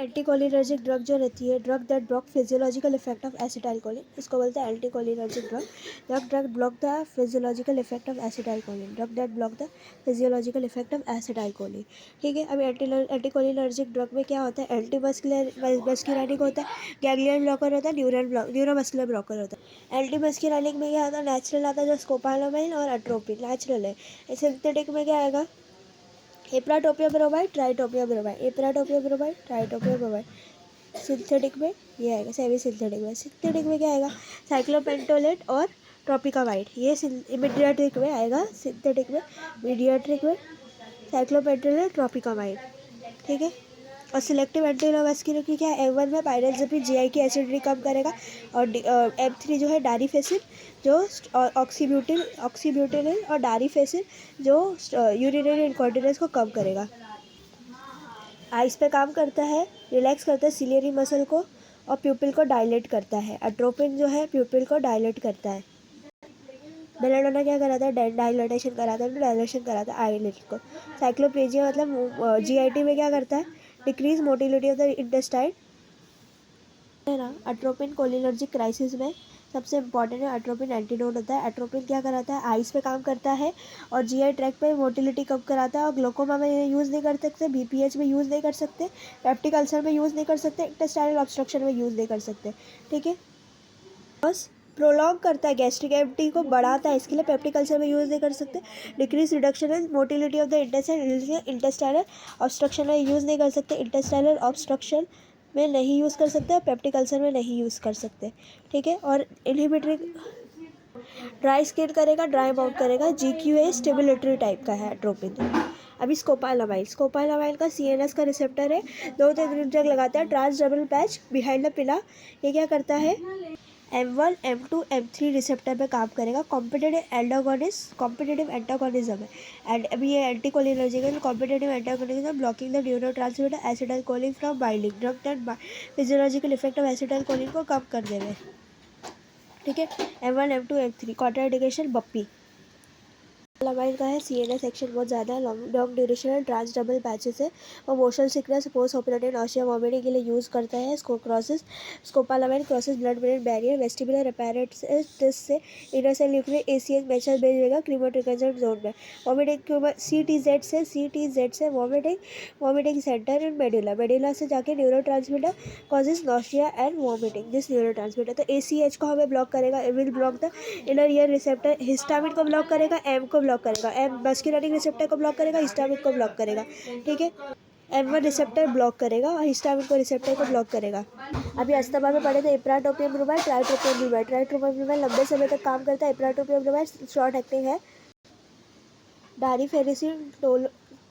Anticholinergic drug जो रहती है, drug that block physiological effect of acetylcholine, इसको बोलते हैं anticholinergic drug. Drug drug block the physiological effect of acetylcholine, drug that block the physiological effect of acetylcholine. ठीक है, अभी एंटीकोलिनर्जिक ड्रग में क्या होता है, एंटी मस्कुलैनिक होता है, गैंग्लियन ब्लॉकर होता है, न्यूरोमस्कुलर ब्लॉकर होता है। एंटी मस्कुलैनिक में क्या आता है, नेचुरल आता है जो स्कोपोलामाइन और अट्रोपिन नेचुरल है। सिंथेटिक में क्या आएगा, ipratropium bromide, tiotropium bromide, ipratropium bromide, tiotropium bromide. Synthetic में ये आएगा, सेमी सिंथेटिक में क्या आएगा, साइक्लोपेंटोलेट और ट्रोपिकामाइड। ये मीडियाट्रिक में आएगा, सिंथेटिक में मीडियाट्रिक में साइक्लोपेंटोलेट, ट्रोपिकामाइड। ठीक है, और सिलेक्टिव एंटीनोवास्कुलर की क्या है, M1 में पायरेक्सिपिन GI की एसिडिटी कम करेगा, और M3 जो है डारिफेसिन जो ऑक्सीब्यूटिनिल और डारिफेसिन जो यूरिनरी इनकॉन्टिनेंस को कम करेगा। आइस पे काम करता है, रिलैक्स करता है सिलियरी मसल को, और प्यूपिल को डायलेट करता है। अट्रोपिन जो है प्यूपिल को डायलेट करता है। बेलाडोना क्या कराता है, डायलेटेशन कराता है, डायलेशन कराता है आईलिड को। साइक्लोपेजिया मतलब GIT में क्या करता है, decrease motility of the intestine है ना। अट्रोपिन कोलिनर्जिक क्राइसिस में सबसे इंपॉर्टेंट है, अट्रोपिन एंटीडोट होता है। अट्रोपिन क्या कराता है, आइस पे काम करता है और GI ट्रैक पे मोटिलिटी कम कराता है, और ग्लोकोमा में यूज़ नहीं कर सकते, BPH में यूज़ नहीं कर सकते, पेप्टिक अल्सर में यूज़ नहीं कर सकते, इंटेस्टाइनल ऑब्स्ट्रक्शन में यूज़ नहीं कर सकते। ठीक है, बस प्रोलॉन्ग करता है, गैस्ट्रिक एम्प्टी को बढ़ाता है, इसके लिए पेप्टिक अल्सर में यूज़ नहीं कर सकते। Decrease reduction in motility of the intestine, intestinal obstruction में यूज़ नहीं कर सकते, इंटेस्टाइनल ऑब्स्ट्रक्शन में नहीं यूज़ कर सकते, और पेप्टिक अल्सर में नहीं यूज़ कर सकते। ठीक है, और इनहिबिटरी ड्राई स्किन करेगा, ड्राई माउथ करेगा, GQA स्टिमुलेटरी टाइप का है अट्रोपिन। अभी स्कोपालामाइन का CNS का रिसेप्टर है, 2 ड्रग लगाता है, trans double patch behind the pinna. ये क्या करता है, M1 M2 M3 रिसेप्टर पे काम करेगा। कॉम्पिटिटिव एंटागोनिज्म है, एंड अभी ये anticholinergic competitive antagonism blocking the neurotransmitter acetylcholine from binding, drug that physiological effect of acetylcholine को कम कर देवे। ठीक है, M1 M2 M3 contraindication Bappi. लमाइन का है, CNS एक्शन बहुत ज़्यादा है, लॉन्ग ड्यूरेशन है, ट्रांस डबल पैचेस है, और motion sickness, post operative nausea vomiting के लिए यूज़ करता है। Scopolamine crosses blood brain barrier, vestibular apparatus से इनर सेल न्यूक्लियर ACH मैचर भेजेगा क्रीमोट्रिकजन जोन में। वॉमिटिंग CTZ से वॉमिटिंग सेंटर एंड मेडुला से जाके neurotransmitter causes nausea and vomiting this neurotransmitter. तो ACH को हमें ब्लॉक करेगा, will block the inner ear receptor. Histamine को ब्लॉक करेगा, M को ब्लॉक करेगा, M मस्कुलरिक रिसेप्टर को ब्लॉक करेगा, हिस्टामिन को ब्लॉक करेगा। ठीक है, M1 रिसेप्टर ब्लॉक करेगा और हिस्टामिन को रिसेप्टर को ब्लॉक करेगा। अभी अस्थमा में पढ़े थे एप्राटोपियम ब्रोमाइड, ट्राइट्रोपियम ब्रोमाइड लंबे समय तक काम करता है। एप्राटोपियम ब्रोमाइड शॉर्ट एक्टिंग है, डारिफेरिसिन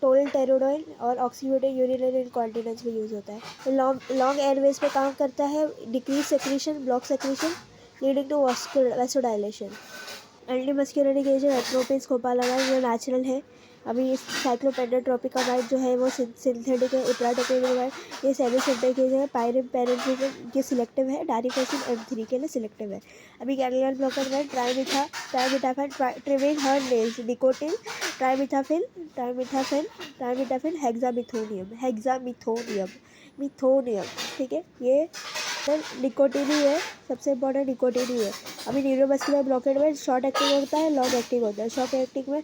टोलटेरोडोइन और ऑक्सीब्यूटिन यूरिनरी इनकॉन्टिनेंस में यूज़ होता है। लॉन्ग एयरवेज पे काम करता है, decrease secretion, block secretion leading to vasodilation. Anti muscarinic agent atropine, scopolamine जो नेचुरल है। अभी साइक्लोपेंटाट्रोपिकामाइड जो है वो सिंथेटिक है। एप्राटोपिन ये सेमी सिंथेटिक है। पायरिपेरेंजिन ये सिलेक्टिव है, डारिफेसिन M3 के लिए सिलेक्टिव है। अभी गैंग्लियन ब्लॉकर में ट्राइमिथाफेन ट्रिमिंग हर नेल्स, निकोटिन, ट्राइमिथाफेन मिथोनियम। ठीक है, ये निकोटिन ही है, सबसे इम्पोर्टेंट निकोटिन ही है। अभी न्यूरोमस्कुलर ब्लॉकेट में शॉर्ट एक्टिंग होता है, लॉन्ग एक्टिंग होता है। शॉर्ट एक्टिंग में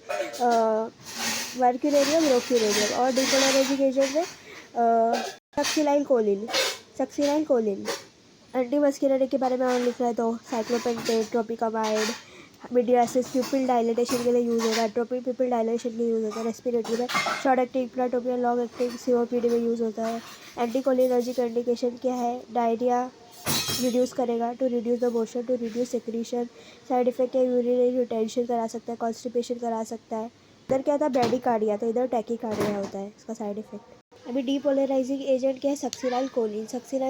वर्क्यूरेनियम, रोक्यूरेनियम, और डिकोलरेजिक एजेंट में सक्सिनाइल कोलिन। एंटी मस्कुलरिक के बारे में और लिख रहा है तो साइक्लोपेंटेट, ट्रोपिकामाइड, मीडियासिस प्यूपिल डायलेटेशन के लिए यूज़ होता है। एट्रोपिन प्यूपिल डायलेशन के लिए यूज़ होता है। रेस्पिरेटरी में short acting ipratropium, long acting COPD में यूज़ होता है। एंटीकोलिनर्जिक इंडिकेशन क्या है, डायरिया रिड्यूस करेगा, to reduce the motion, to reduce secretion. Side effect है, यूरिनरी रिटेंशन करा सकता है, कॉन्स्टिपेशन करा सकता है। इधर क्या था, ब्रेडिकार्डिया, तो इधर टैकीकार्डिया होता है इसका साइड इफेक्ट। अभी डीपोलराइजिंग एजेंट क्या है, सक्सिनाइल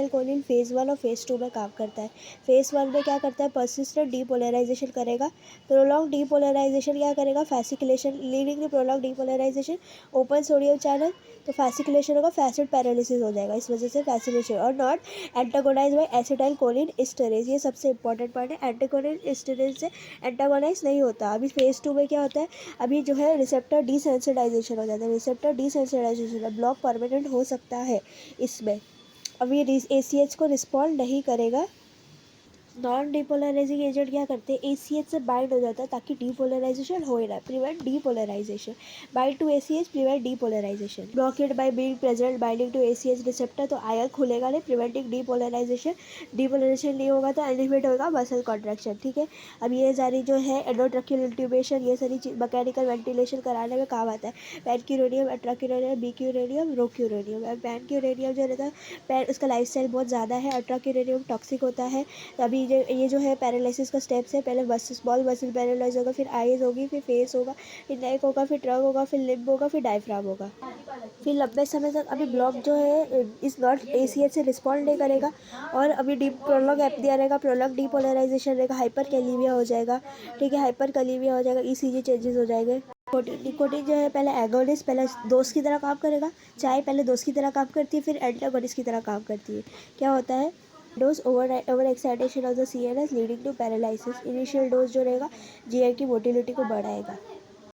कोलिन फेज़ 1 और फेज़ 2 में काम करता है। फेज़ 1 में क्या करता है, पर्सिस्टेंट डीपोलराइजेशन करेगा। प्रोलॉन्ग डीपोलराइजेशन क्या करेगा, fasciculation leading to prolong depolarization, open sodium channel, तो फैसिकुलेशन होगा, फैसिड पैरालिसिस हो जाएगा, इस वजह से फैसिकुलेशन। और not antagonize by acetyl choline esterase, ये सबसे इंपॉर्टेंट पॉइंट है। एंटागोनिन एस्टरेज से एंटागोनाइज नहीं होता। अभी फेज़ 2 में क्या होता है, अभी जो है रिसेप्टर डिसेंसिटाइजेशन हो जाता है, ब्लॉक परमानेंट हो सकता है इसमें। अब ये ACH को रिस्पॉन्ड नहीं करेगा। नॉन डिपोलराइजिंग एजेंट क्या करते हैं, ACH से बाइंड हो जाता है ताकि डीपोलराइजेशन हो ही ना, prevent depolarization. Bind to ACH prevent depolarization. Blockade by being present binding to ACH receptor, तो आयन खुलेगा नहीं, प्रिवेंटिंग डीपोलराइजेशन। डीपोलराइजेशन नहीं होगा तो एलिमिनेट होगा मसल कॉन्ट्रैक्शन। ठीक है, अब ये सारी जो है एंडोट्रैकियल इंट्यूबेशन, ये सारी चीज मैकेनिकल वेंटिलेशन कराने में काम आता है। पैनक्यूरेनियम, एट्राक्यूरेनियम, बीक्यूरेनियम, रोक्यूरेनियम। पैनक्यूरेनियम जो रहता है उसका लाइफ स्टाइल बहुत ज़्यादा है। एट्राक्यूरेनियम टॉक्सिक होता है। अभी ये जो है पैरालिसिस का स्टेप्स है, पहले मसल स्मॉल मसल पैरालाइज होगा, फिर आईज होगी, फिर फेस होगा, फिर नेक होगा, फिर ट्रंक होगा, फिर लिम्ब होगा, फिर डायफ्राम होगा। फिर लंबे समय तक अभी ब्लॉक जो है इस नॉट ACH से रिस्पॉन्ड नहीं करेगा और अभी डीप प्रोलॉन्ग एपनिया रहेगा, प्रोलॉन्ग डीपोलराइजेशन रहेगा, हाइपर कैलीमिया हो जाएगा। ठीक है, हाइपर कैलीमिया हो जाएगा, ECG चेंजेस हो जाएंगे। निकोटीन जो है पहले एगोनिस्ट, पहले दोस्त की तरह काम करेगा। चाय पहले दोस्त की तरह काम करती है, फिर एंटागोनिस्ट की तरह काम करती है। क्या होता है, dose over excitation of the CNS leading to paralysis. Initial dose जो रहेगा GI की मोटिलिटी को बढ़ाएगा।